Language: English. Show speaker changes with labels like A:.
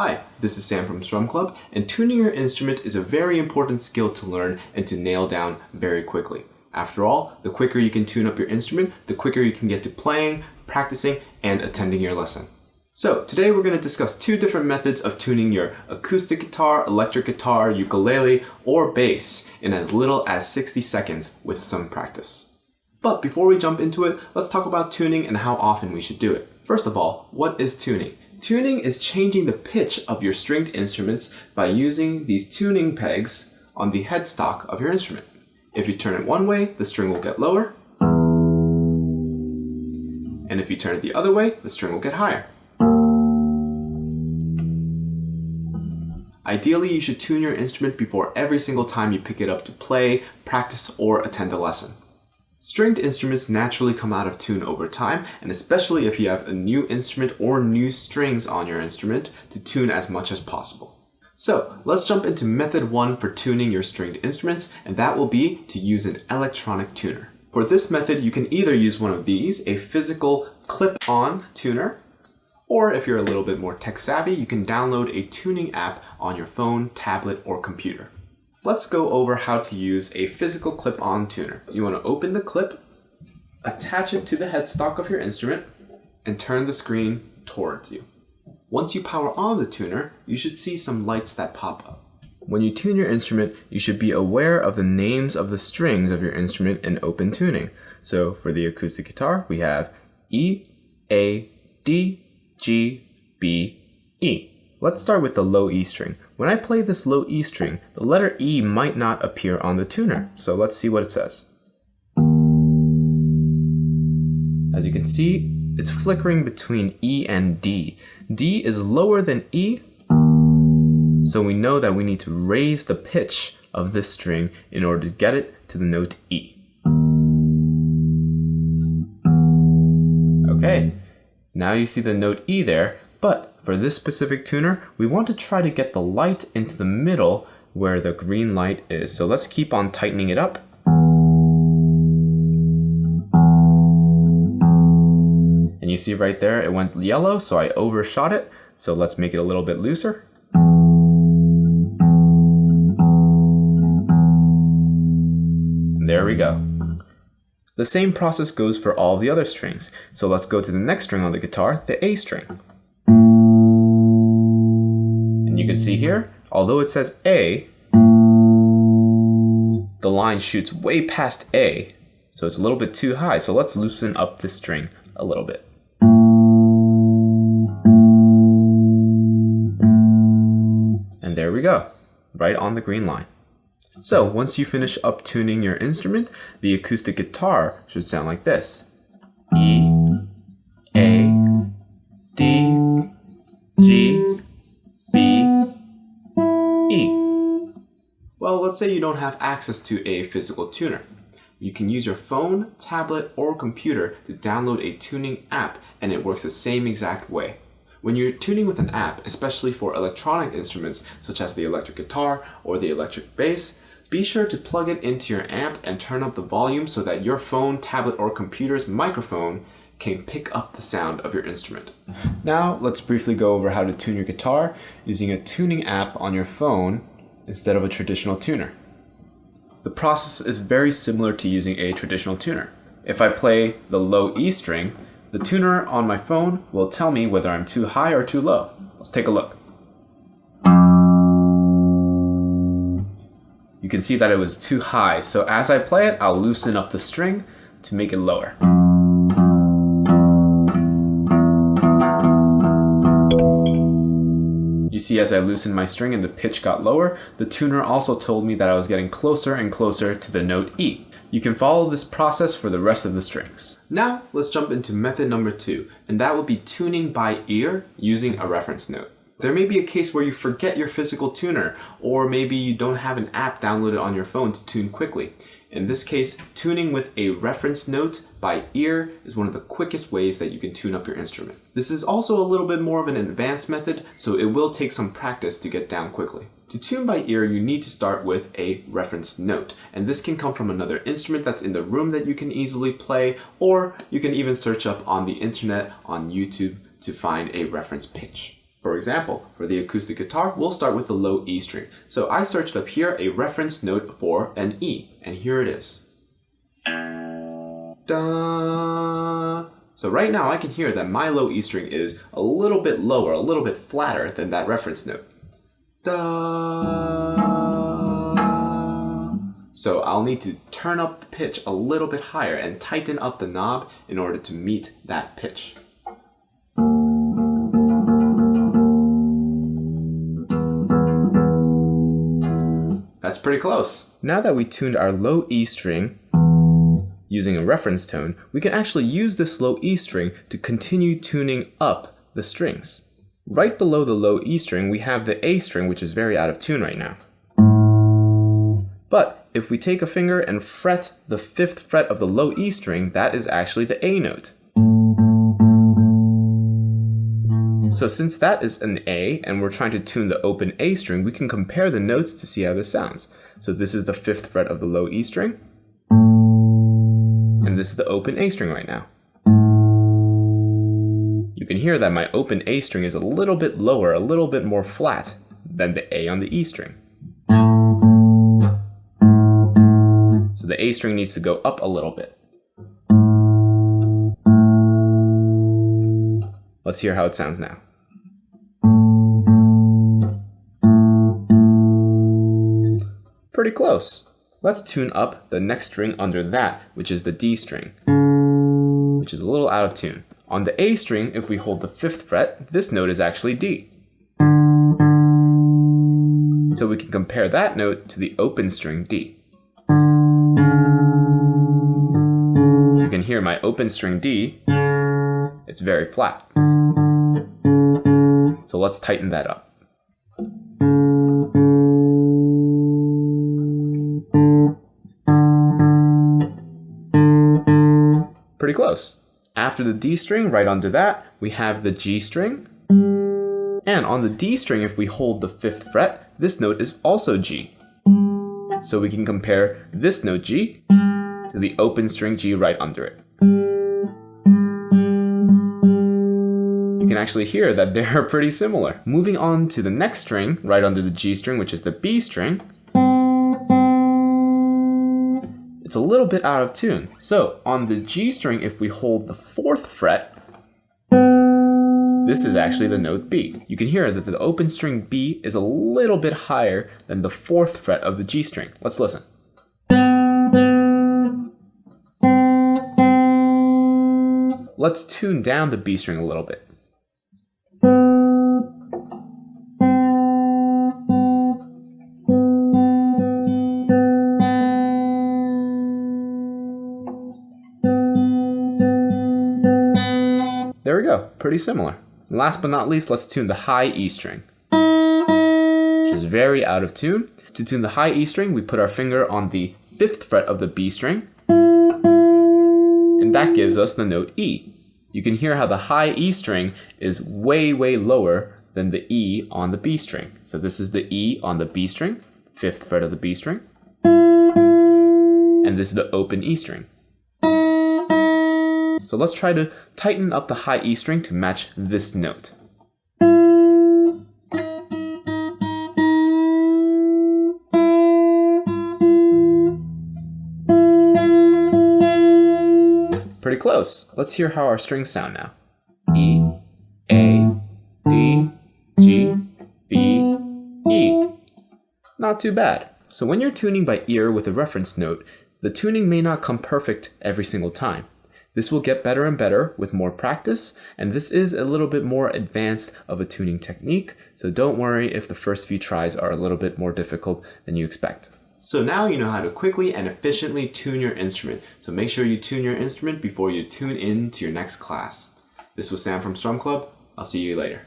A: Hi, this is Sam from StrumClub, and tuning your instrument is a very important skill to learn and to nail down very quickly. After all, the quicker you can tune up your instrument, the quicker you can get to playing, practicing, and attending your lesson. So today we're going to discuss two different methods of tuning your acoustic guitar, electric guitar, ukulele, or bass in as little as 60 seconds with some practice. But before we jump into it, let's talk about tuning and how often we should do it. First of all, what is tuning? Tuning is changing the pitch of your stringed instruments by using these tuning pegs on the headstock of your instrument. If you turn it one way, the string will get lower. And if you turn it the other way, the string will get higher. Ideally, you should tune your instrument before every single time you pick it up to play, practice, or attend a lesson. Stringed instruments naturally come out of tune over time, and especially if you have a new instrument or new strings on your instrument, to tune as much as possible. So let's jump into method 1 for tuning your stringed instruments, and that will be to use an electronic tuner. For this method, you can either use one of these, a physical clip-on tuner, or if you're a little bit more tech savvy, you can download a tuning app on your phone, tablet, or computer. Let's go over how to use a physical clip-on tuner. You want to open the clip, attach it to the headstock of your instrument, and turn the screen towards you. Once you power on the tuner, you should see some lights that pop up. When you tune your instrument, you should be aware of the names of the strings of your instrument in open tuning. So for the acoustic guitar, we have E, A, D, G, B, E. Let's start with the low E string. When I play this low E string, the letter E might not appear on the tuner. So let's see what it says. As you can see, it's flickering between E and D. D is lower than E, so we know that we need to raise the pitch of this string in order to get it to the note E. Okay, now you see the note E there, but for this specific tuner, we want to try to get the light into the middle where the green light is. So let's keep on tightening it up. And you see right there, it went yellow, so I overshot it. So let's make it a little bit looser. And there we go. The same process goes for all the other strings. So let's go to the next string on the guitar, the A string. And you can see here, although it says A, the line shoots way past A, so it's a little bit too high. So let's loosen up this string a little bit. And there we go, right on the green line. So once you finish up tuning your instrument, the acoustic guitar should sound like this. E, A, D, G, B, E. Well, let's say you don't have access to a physical tuner. You can use your phone, tablet, or computer to download a tuning app, and it works the same exact way. When you're tuning with an app, especially for electronic instruments such as the electric guitar or the electric bass, be sure to plug it into your amp and turn up the volume so that your phone, tablet, or computer's microphone can pick up the sound of your instrument. Now, let's briefly go over how to tune your guitar using a tuning app on your phone instead of a traditional tuner. The process is very similar to using a traditional tuner. If I play the low E string, the tuner on my phone will tell me whether I'm too high or too low. Let's take a look. You can see that it was too high, so as I play it, I'll loosen up the string to make it lower. You see, as I loosened my string and the pitch got lower, the tuner also told me that I was getting closer and closer to the note E. You can follow this process for the rest of the strings. Now, let's jump into method number 2, and that will be tuning by ear using a reference note. There may be a case where you forget your physical tuner, or maybe you don't have an app downloaded on your phone to tune quickly. In this case, tuning with a reference note by ear is one of the quickest ways that you can tune up your instrument. This is also a little bit more of an advanced method, so it will take some practice to get down quickly. To tune by ear, you need to start with a reference note, and this can come from another instrument that's in the room that you can easily play, or you can even search up on the internet on YouTube to find a reference pitch. For example, for the acoustic guitar, we'll start with the low E string. So I searched up here a reference note for an E, and here it is. Da. So right now I can hear that my low E string is a little bit lower, a little bit flatter than that reference note. Da. So I'll need to turn up the pitch a little bit higher and tighten up the knob in order to meet that pitch. That's pretty close. Now that we tuned our low E string using a reference tone, we can actually use this low E string to continue tuning up the strings. Right below the low E string, we have the A string, which is very out of tune right now. But if we take a finger and fret the 5th fret of the low E string, that is actually the A note. So since that is an A and we're trying to tune the open A string, we can compare the notes to see how this sounds. So this is the 5th fret of the low E string, and this is the open A string right now. You can hear that my open A string is a little bit lower, a little bit more flat than the A on the E string. So the A string needs to go up a little bit. Let's hear how it sounds now. Pretty close. Let's tune up the next string under that, which is the D string, which is a little out of tune. On the A string, if we hold the 5th fret, this note is actually D. So we can compare that note to the open string D. You can hear my open string D, it's very flat. So let's tighten that up. Pretty close. After the D string, right under that, we have the G string. And on the D string, if we hold the 5th fret, this note is also G. So we can compare this note G to the open string G right under it. You can actually hear that they are pretty similar. Moving on to the next string, right under the G string, which is the B string, it's a little bit out of tune. So on the G string, if we hold the 4th fret, this is actually the note B. You can hear that the open string B is a little bit higher than the 4th fret of the G string. Let's listen. Let's tune down the B string a little bit. There we go, pretty similar. And last but not least, let's tune the high E string, which is very out of tune. To tune the high E string, we put our finger on the 5th fret of the B string, and that gives us the note E. You can hear how the high E string is way, way lower than the E on the B string. So this is the E on the B string, 5th fret of the B string, and this is the open E string. So let's try to tighten up the high E string to match this note. Pretty close. Let's hear how our strings sound now. E, A, D, G, B, E. Not too bad. So when you're tuning by ear with a reference note, the tuning may not come perfect every single time. This will get better and better with more practice, and this is a little bit more advanced of a tuning technique, so don't worry if the first few tries are a little bit more difficult than you expect. So now you know how to quickly and efficiently tune your instrument, so make sure you tune your instrument before you tune in to your next class. This was Sam from StrumClub. I'll see you later.